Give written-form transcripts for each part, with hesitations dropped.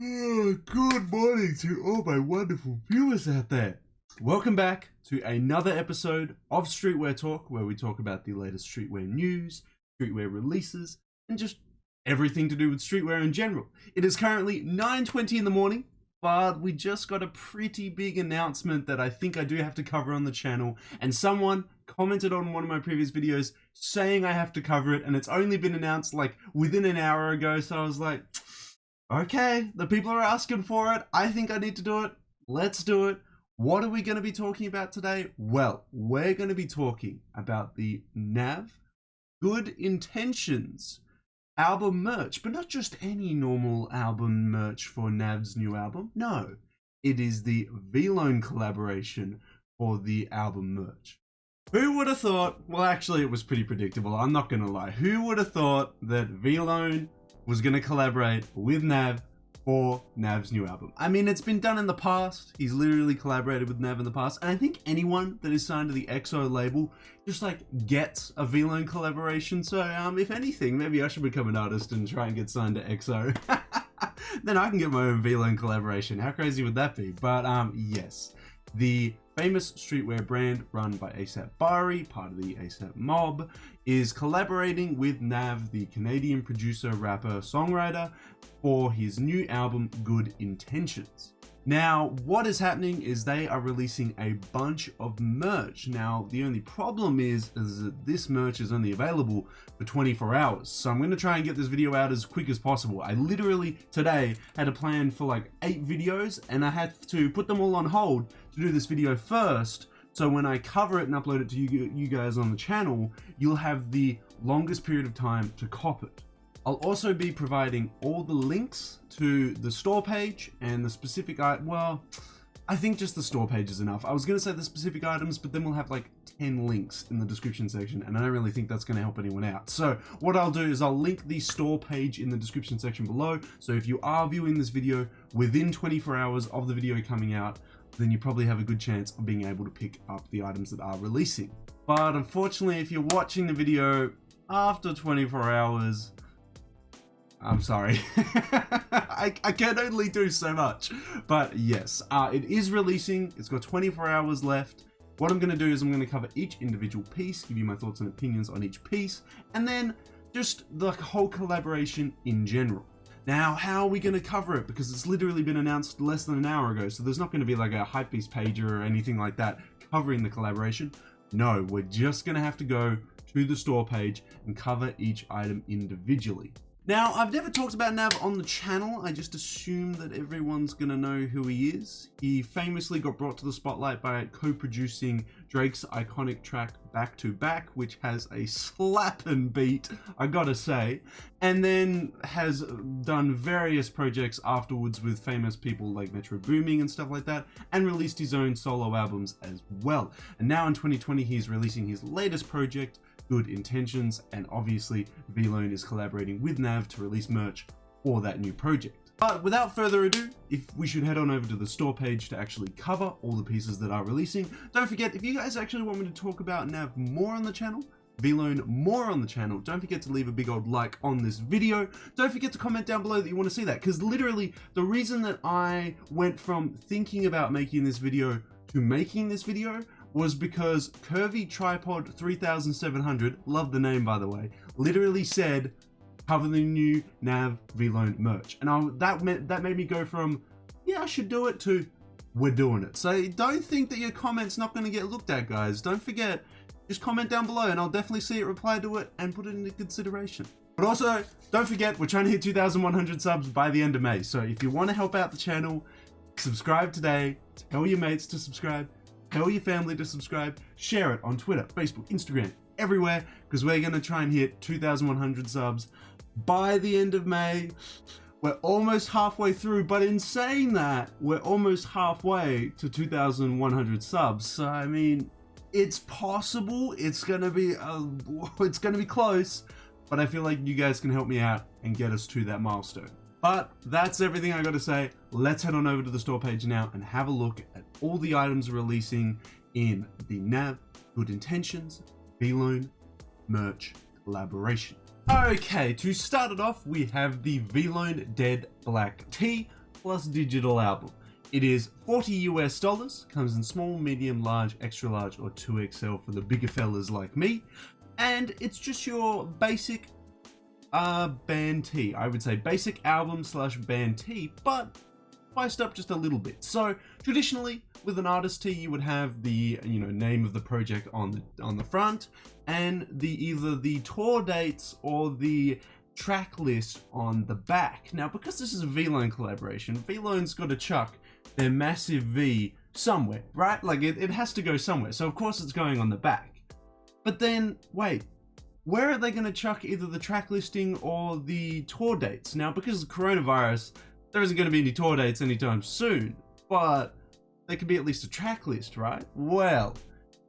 Oh, good morning to all my wonderful viewers out there. Welcome back to another episode of Streetwear Talk, where we talk about the latest streetwear news, streetwear releases, and just everything to do with streetwear in general. It is currently 9:20 in the morning, but we just got a pretty big announcement that I think I do have to cover on the channel, and someone commented on one of my previous videos saying I have to cover it, and it's only been announced like within an hour ago, so I was like, okay, the people are asking for it. I think I need to do it. Let's do it. What are we going to be talking about today? Well, we're going to be talking about the Nav Good Intentions album merch, but not just any normal album merch for Nav's new album. No, it is the VLONE collaboration for the album merch. Who would have thought? Well, actually, it was pretty predictable. I'm not going to lie. Who would have thought that VLONE was going to collaborate with Nav for Nav's new album? I mean, it's been done in the past. He's literally collaborated with Nav in the past. And I think anyone that is signed to the EXO label just like gets a VLONE collaboration. So if anything, maybe I should become an artist and try and get signed to EXO. Then I can get my own VLONE collaboration. How crazy would that be? But yes, the famous streetwear brand run by ASAP Bari, part of the ASAP mob, is collaborating with Nav, the Canadian producer, rapper, songwriter, for his new album, Good Intentions. Now, what is happening is they are releasing a bunch of merch. Now, the only problem is that this merch is only available for 24 hours. So I'm going to try and get this video out as quick as possible. I literally today had a plan for like 8 videos and I had to put them all on hold to do this video first. So when I cover it and upload it to you guys on the channel, you'll have the longest period of time to cop it. I'll also be providing all the links to the store page and the specific well, I think just the store page is enough. I was going to say the specific items, but then we'll have like 10 links in the description section, and I don't really think that's going to help anyone out. So what I'll do is I'll link the store page in the description section below. So if you are viewing this video within 24 hours of the video coming out, then you probably have a good chance of being able to pick up the items that are releasing. But unfortunately, if you're watching the video after 24 hours, I'm sorry. I can only do so much. But yes, it is releasing. It's got 24 hours left. What I'm going to do is I'm going to cover each individual piece, give you my thoughts and opinions on each piece, and then just the whole collaboration in general. Now, how are we going to cover it? Because it's literally been announced less than an hour ago, so there's not going to be like a hypebeast page or anything like that covering the collaboration. No, we're just going to have to go to the store page and cover each item individually. Now, I've never talked about Nav on the channel. I just assume that everyone's gonna know who he is. He famously got brought to the spotlight by co-producing Drake's iconic track Back to Back, which has a slapping beat, I gotta say, and then has done various projects afterwards with famous people like Metro Booming and stuff like that, and released his own solo albums as well. And now in 2020, he's releasing his latest project, Good Intentions, and obviously VLONE is collaborating with Nav to release merch for that new project. But without further ado, if we should head on over to the store page to actually cover all the pieces that are releasing. Don't forget, if you guys actually want me to talk about Nav more on the channel, VLONE more on the channel, don't forget to leave a big old like on this video. Don't forget to comment down below that you want to see that, because literally the reason that I went from thinking about making this video to making this video was because Curvy Tripod 3700, love the name by the way, literally said, cover the new Nav VLONE merch. And that made me go from, yeah, I should do it, to, we're doing it. So don't think that your comment's not going to get looked at, guys. Don't forget, just comment down below and I'll definitely see it, reply to it, and put it into consideration. But also, don't forget, we're trying to hit 2,100 subs by the end of May. So if you want to help out the channel, subscribe today, tell your mates to subscribe, tell your family to subscribe, share it on Twitter, Facebook, Instagram, everywhere, because we're going to try and hit 2,100 subs by the end of May. We're almost halfway through, but in saying that, we're almost halfway to 2,100 subs. So, I mean, it's possible. It's going to be close, but I feel like you guys can help me out and get us to that milestone. But that's everything I got to say. Let's head on over to the store page now and have a look at all the items releasing in the Nav Good Intentions VLONE merch collaboration. Okay, to start it off, we have the VLONE Dead Black Tee, plus digital album. It is $40 US, comes in small, medium, large, extra large, or 2XL for the bigger fellas like me. And it's just your basic band tee. I would say basic album slash band tee, but spiced up just a little bit. So traditionally with an artist tee, you would have the name of the project on the front, and either the tour dates or the track list on the back. Now, because this is a VLONE collaboration, VLONE's got to chuck their massive V somewhere, right? Like it has to go somewhere. So of course it's going on the back. But then, wait, where are they going to chuck either the track listing or the tour dates? Now, because of coronavirus, there isn't going to be any tour dates anytime soon, but there could be at least a track list, right? Well,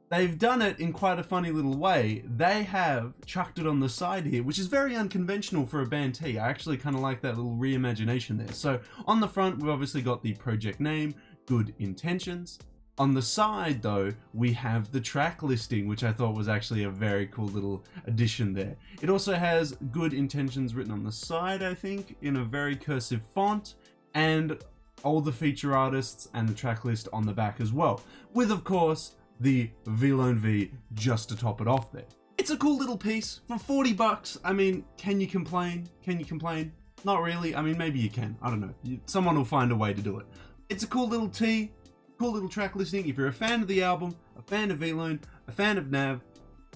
they've done it in quite a funny little way. They have chucked it on the side here, which is very unconventional for a band tee. I actually kind of like that little reimagination there. So on the front, we've obviously got the project name, Good Intentions. On the side, though, we have the track listing, which I thought was actually a very cool little addition there. It also has Good Intentions written on the side, I think, in a very cursive font, and all the feature artists and the track list on the back as well, with, of course, the VLONE V just to top it off there. It's a cool little piece for $40. I mean, can you complain? Can you complain? Not really. I mean, maybe you can. I don't know. Someone will find a way to do it. It's a cool little tee. Cool little track listing. If you're a fan of the album, a fan of VLONE, a fan of Nav,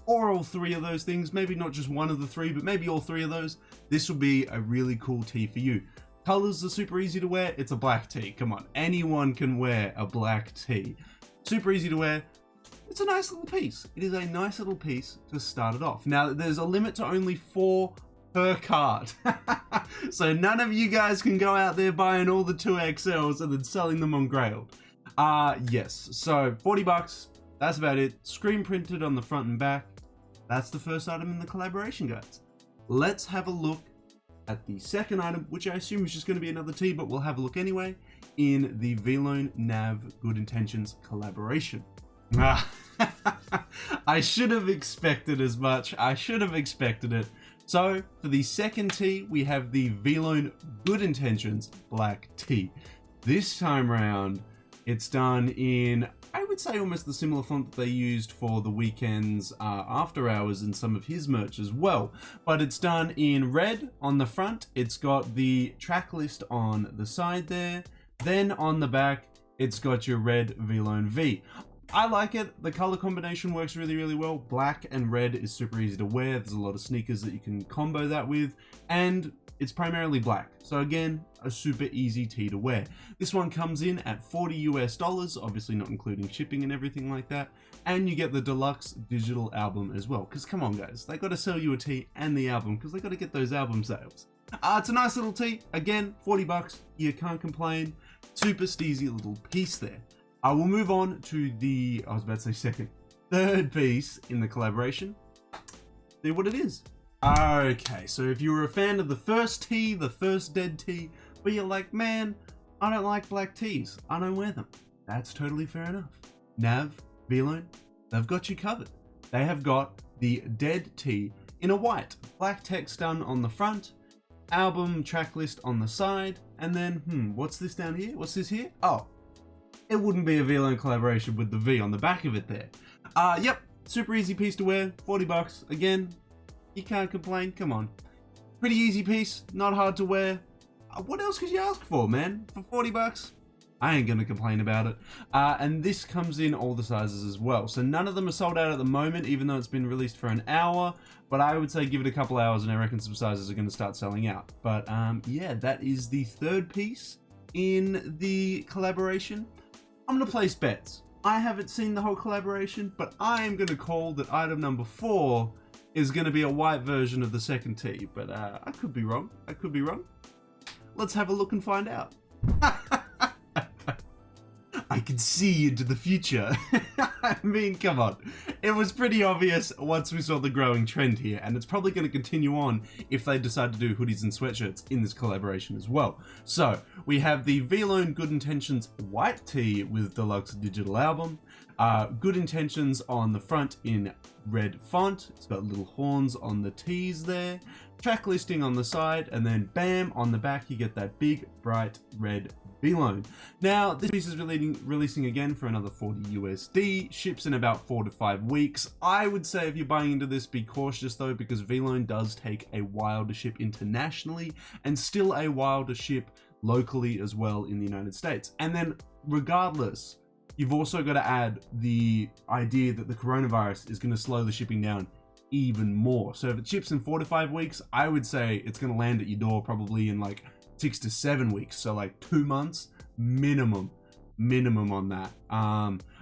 or all three of those things, maybe not just one of the three, but maybe all three of those, this will be a really cool tee for you. Colors are super easy to wear. It's a black tee. Come on, anyone can wear a black tee. Super easy to wear. It's a nice little piece. It is a nice little piece to start it off. Now, there's a limit to only 4 per cart. So none of you guys can go out there buying all the 2XLs and then selling them on Grailed. Yes, so $40, that's about it. Screen printed on the front and back. That's the first item in the collaboration, guys. Let's have a look at the second item, which I assume is just going to be another tee, but we'll have a look anyway, in the VLONE Nav Good Intentions collaboration. I should have expected as much. I should have expected it. So for the second tee, we have the VLONE Good Intentions black tee. This time round, it's done in, I would say, almost the similar font that they used for the Weeknd's After Hours and some of his merch as well. But it's done in red on the front. It's got the track list on the side there. Then on the back, it's got your red VLONE V. I like it. The color combination works really, really well. Black and red is super easy to wear. There's a lot of sneakers that you can combo that with. And it's primarily black. So again, a super easy tee to wear. This one comes in at $40 US, obviously not including shipping and everything like that. And you get the deluxe digital album as well. Because come on, guys, they got to sell you a tee and the album because they got to get those album sales. It's a nice little tee. Again, $40. You can't complain. Super steezy little piece there. I will move on to the, I was about to say third piece in the collaboration. See what it is. Okay, so if you were a fan of the first tee, the first dead tee, but you're like, man, I don't like black tees, I don't wear them. That's totally fair enough. Nav, VLONE, they've got you covered. They have got the dead tee in a white, black text done on the front, album track list on the side, and then, what's this down here? What's this here? Oh, it wouldn't be a VLONE collaboration with the V on the back of it there. Yep, super easy piece to wear, $40. Again, you can't complain, come on. Pretty easy piece, not hard to wear. What else could you ask for, man? For $40? I ain't gonna complain about it. And this comes in all the sizes as well. So none of them are sold out at the moment, even though it's been released for an hour. But I would say give it a couple hours and I reckon some sizes are gonna start selling out. But yeah, that is the third piece in the collaboration. I'm gonna place bets. I haven't seen the whole collaboration, but I am gonna call that item number 4 is gonna be a white version of the second tee. But I could be wrong. I could be wrong. Let's have a look and find out. I can see into the future. I mean, come on. It was pretty obvious once we saw the growing trend here, and it's probably going to continue on if they decide to do hoodies and sweatshirts in this collaboration as well. So, we have the VLONE Good Intentions white tee with deluxe digital album. Good Intentions on the front in red font. It's got little horns on the tees there. Track listing on the side, and then bam, on the back you get that big, bright red VLONE. Now, this piece is releasing again for another 40 USD, ships in about 4 to 5 weeks. I would say if you're buying into this, be cautious though, because VLONE does take a while to ship internationally, and still a while to ship locally as well in the United States. And then, regardless, you've also got to add the idea that the coronavirus is going to slow the shipping down even more. So if it ships in 4 to 5 weeks, I would say it's going to land at your door probably in like 6 to 7 weeks. So like 2 months minimum on that.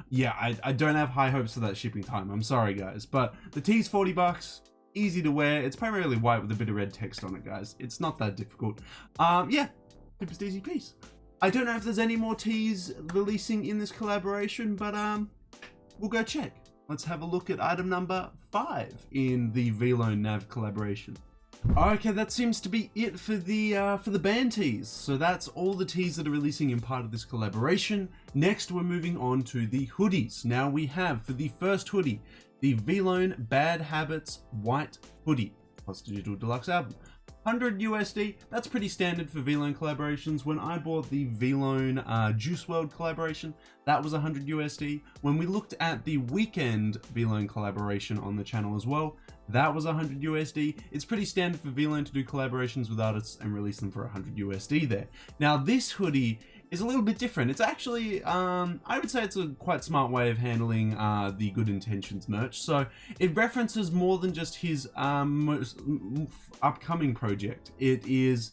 Yeah, I don't have high hopes for that shipping time. I'm sorry guys, but the tee's 40 bucks. Easy to wear. It's primarily white with a bit of red text on it, guys. It's not that difficult. Yeah, super easy piece. I don't know if there's any more tees releasing in this collaboration, but we'll go check. Let's have a look at item number 5 in the VLONE Nav collaboration. Okay, that seems to be it for the band tees. So that's all the tees that are releasing in part of this collaboration. Next, we're moving on to the hoodies. Now we have, for the first hoodie, the VLONE Bad Habits white hoodie plus digital deluxe album. 100 USD, that's pretty standard for VLONE collaborations. When I bought the VLONE Juice WRLD collaboration, that was 100 USD. When we looked at the Weekend VLONE collaboration on the channel as well, that was 100 USD. It's pretty standard for VLONE to do collaborations with artists and release them for 100 USD there. Now this hoodie is a little bit different. It's actually, I would say it's a quite smart way of handling the Good Intentions merch. So it references more than just his most upcoming project. It is,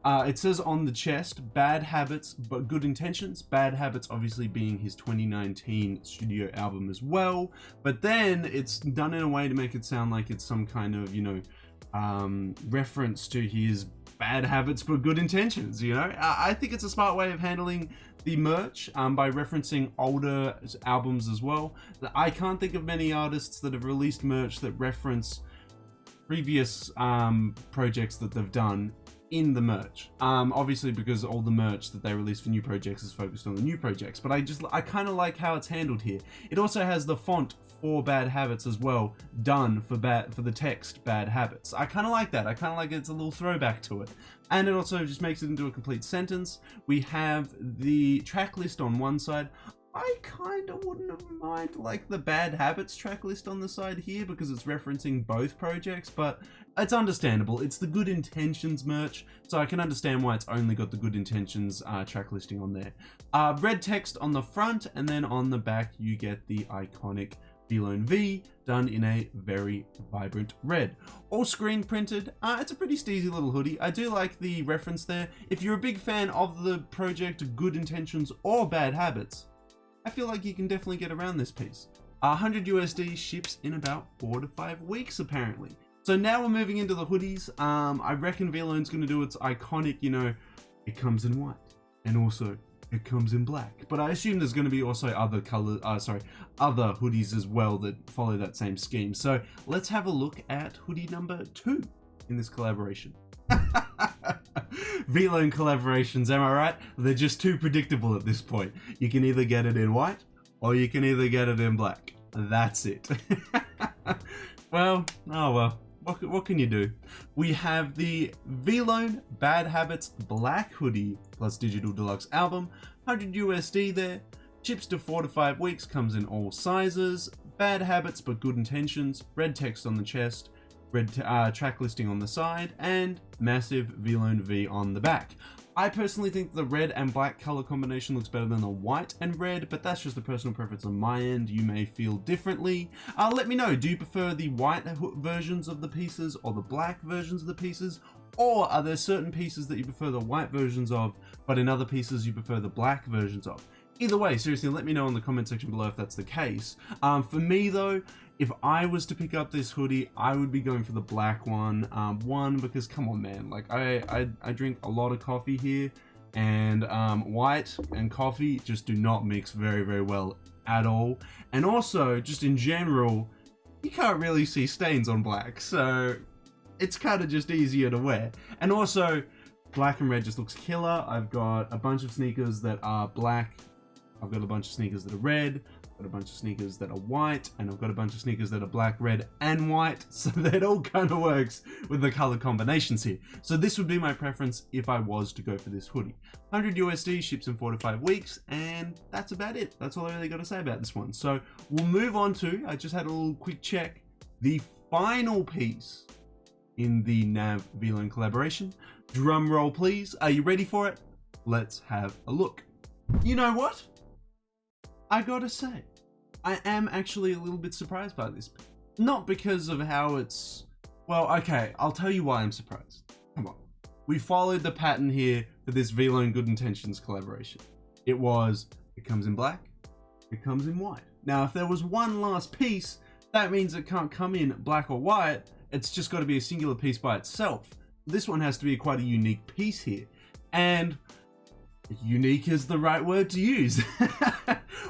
it says on the chest, Bad Habits, but Good Intentions. Bad Habits obviously being his 2019 studio album as well. But then it's done in a way to make it sound like it's some kind of, you know, reference to his Bad Habits but Good Intentions, you know? I think it's a smart way of handling the merch by referencing older albums as well. I can't think of many artists that have released merch that reference previous projects that they've done in the merch. Obviously because all the merch that they release for new projects is focused on the new projects, but I kind of like how it's handled here. It also has the font for Bad Habits as well, done for the text Bad Habits. I kind of like that. I kind of like it's a little throwback to it. And it also just makes it into a complete sentence. We have the track list on one side. I kind of wouldn't have mind like the Bad Habits track list on the side here because it's referencing both projects, but it's understandable. It's the Good Intentions merch, so I can understand why it's only got the Good Intentions track listing on there. Red text on the front, and then on the back you get the iconic VLONE V done in a very vibrant red. All screen printed. It's a pretty steezy little hoodie. I do like the reference there. If you're a big fan of the project Good Intentions or Bad Habits, I feel like you can definitely get around this piece. 100 USD ships in about 4 to 5 weeks apparently. So now we're moving into the hoodies. I reckon VLONE's going to do its iconic, you know, it comes in white and also it comes in black. But I assume there's going to be also other other hoodies as well that follow that same scheme. So let's have a look at hoodie number 2 in this collaboration. VLONE collaborations, am I right? They're just too predictable at this point. You can either get it in white or you can either get it in black. That's it. Well, oh well. What can you do? We have the VLONE Bad Habits black hoodie plus digital deluxe album. 100 USD there. Ships to 4 to 5 weeks. Comes in all sizes. Bad Habits but Good Intentions. Red text on the chest. Red track listing on the side, and massive VLONE V on the back. I personally think the red and black color combination looks better than the white and red, but that's just a personal preference on my end. You may feel differently. Let me know, do you prefer the white versions of the pieces or the black versions of the pieces? Or are there certain pieces that you prefer the white versions of, but in other pieces you prefer the black versions of? Either way, seriously, let me know in the comment section below if that's the case. For me though, if I was to pick up this hoodie, I would be going for the black one. One, because come on man, like I drink a lot of coffee here. and white and coffee just do not mix very, very well at all. And also, just in general, you can't really see stains on black, so it's kind of just easier to wear. And also, black and red just looks killer. I've got a bunch of sneakers that are black, I've got a bunch of sneakers that are red, I've got a bunch of sneakers that are white, and I've got a bunch of sneakers that are black, red, and white, so that all kind of works with the color combinations here. So this would be my preference if I was to go for this hoodie. 100 USD, ships in 4 to 5 weeks, and that's about it. That's all I really got to say about this one. So we'll move on to, I just had a little quick check, the final piece in the Nav VLONE collaboration. Drum roll please. Are you ready for it? Let's have a look. You know what? I gotta say, I am actually a little bit surprised by this. Not because of how it's... Well, okay, I'll tell you why I'm surprised. Come on. We followed the pattern here for this VLONE Good Intentions collaboration. It comes in black, it comes in white. Now, if there was one last piece, that means it can't come in black or white. It's just got to be a singular piece by itself. This one has to be quite a unique piece here. And unique is the right word to use.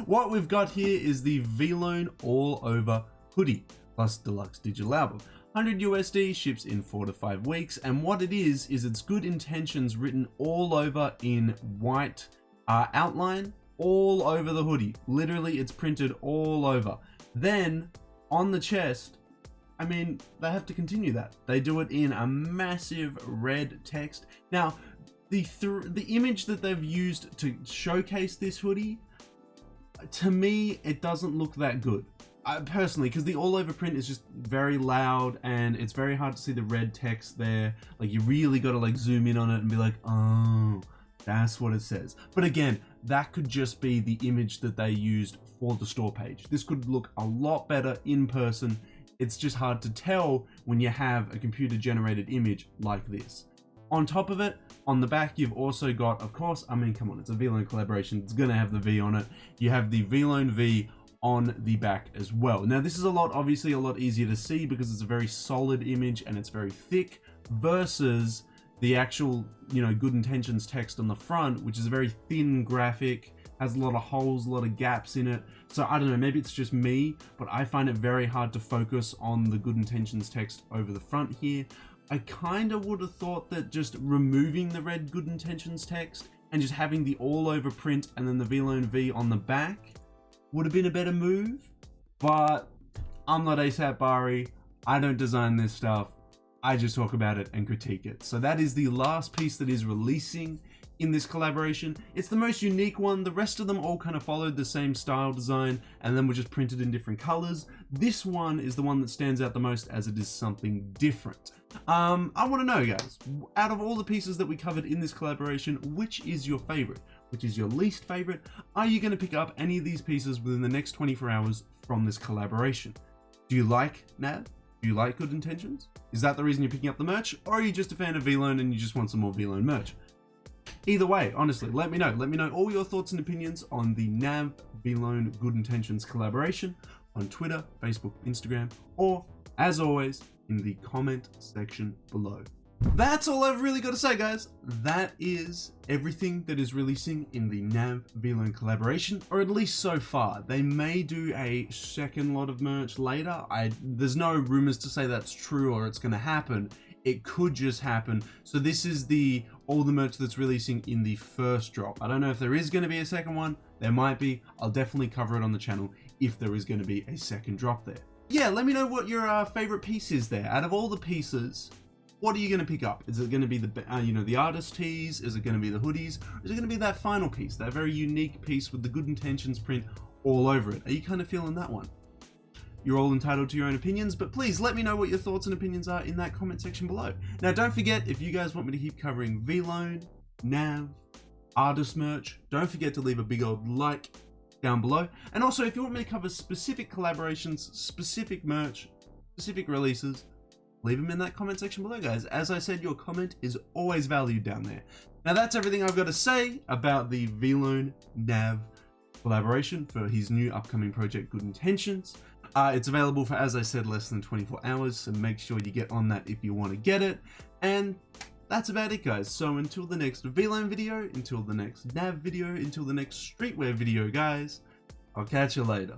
What we've got here is the VLONE All Over hoodie plus deluxe digital album. 100 USD, ships in 4 to 5 weeks, and what it is it's Good Intentions written all over in white outline, all over the hoodie. Literally, it's printed all over. Then, on the chest, I mean, they have to continue that. They do it in a massive red text. Now, the image that they've used to showcase this hoodie, to me, it doesn't look that good. Personally, because the all over print is just very loud and it's very hard to see the red text there. Like, you really got to like zoom in on it and be like, oh, that's what it says. But again, that could just be the image that they used for the store page. This could look a lot better in person. It's just hard to tell when you have a computer generated image like this. On top of it, on the back, you've also got, of course, I mean, come on, it's a VLONE collaboration. It's going to have the V on it. You have the VLONE V on the back as well. Now, this is obviously a lot easier to see because it's a very solid image and it's very thick versus the actual, Good Intentions text on the front, which is a very thin graphic, has a lot of holes, a lot of gaps in it. So I don't know, maybe it's just me, but I find it very hard to focus on the Good Intentions text over the front here. I kind of would have thought that just removing the red Good Intentions text and just having the all over print and then the VLONE V on the back would have been a better move, but I'm not ASAP Bari. I don't design this stuff. I just talk about it and critique it. So that is the last piece that is releasing in this collaboration. It's the most unique one. The rest of them all kind of followed the same style design and then were just printed in different colors. This one is the one that stands out the most as it is something different. I want to know, guys, out of all the pieces that we covered in this collaboration, which is your favorite? Which is your least favorite? Are you going to pick up any of these pieces within the next 24 hours from this collaboration? Do you like Nav? Do you like Good Intentions? Is that the reason you're picking up the merch? Or are you just a fan of VLONE and you just want some more VLONE merch? Either way, honestly, let me know. Let me know all your thoughts and opinions on the Nav VLONE Good Intentions collaboration on Twitter, Facebook, Instagram, or, as always, in the comment section below. That's all I've really got to say, guys. That is everything that is releasing in the Nav VLONE collaboration, or at least so far. They may do a second lot of merch later. There's no rumors to say that's true or it's going to happen. It could just happen. So this is all the merch that's releasing in the first drop. I don't know if there is going to be a second one. There might be. I'll definitely cover it on the channel if there is going to be a second drop there. Yeah, let me know what your favorite piece is there. Out of all the pieces, what are you going to pick up? Is it going to be the artist tees? Is it going to be the hoodies? Or is it going to be that final piece, that very unique piece with the Good Intentions print all over it? Are you kind of feeling that one? You're all entitled to your own opinions, but please let me know what your thoughts and opinions are in that comment section below. Now, don't forget, if you guys want me to keep covering VLONE, Nav, artist merch, don't forget to leave a big old like down below. And also, if you want me to cover specific collaborations, specific merch, specific releases, leave them in that comment section below, guys. As I said, your comment is always valued down there. Now, that's everything I've got to say about the VLONE Nav collaboration for his new upcoming project, Good Intentions. It's available for, as I said, less than 24 hours, so make sure you get on that if you want to get it. And that's about it, guys. So until the next VLONE video, until the next Nav video, until the next Streetwear video, guys, I'll catch you later.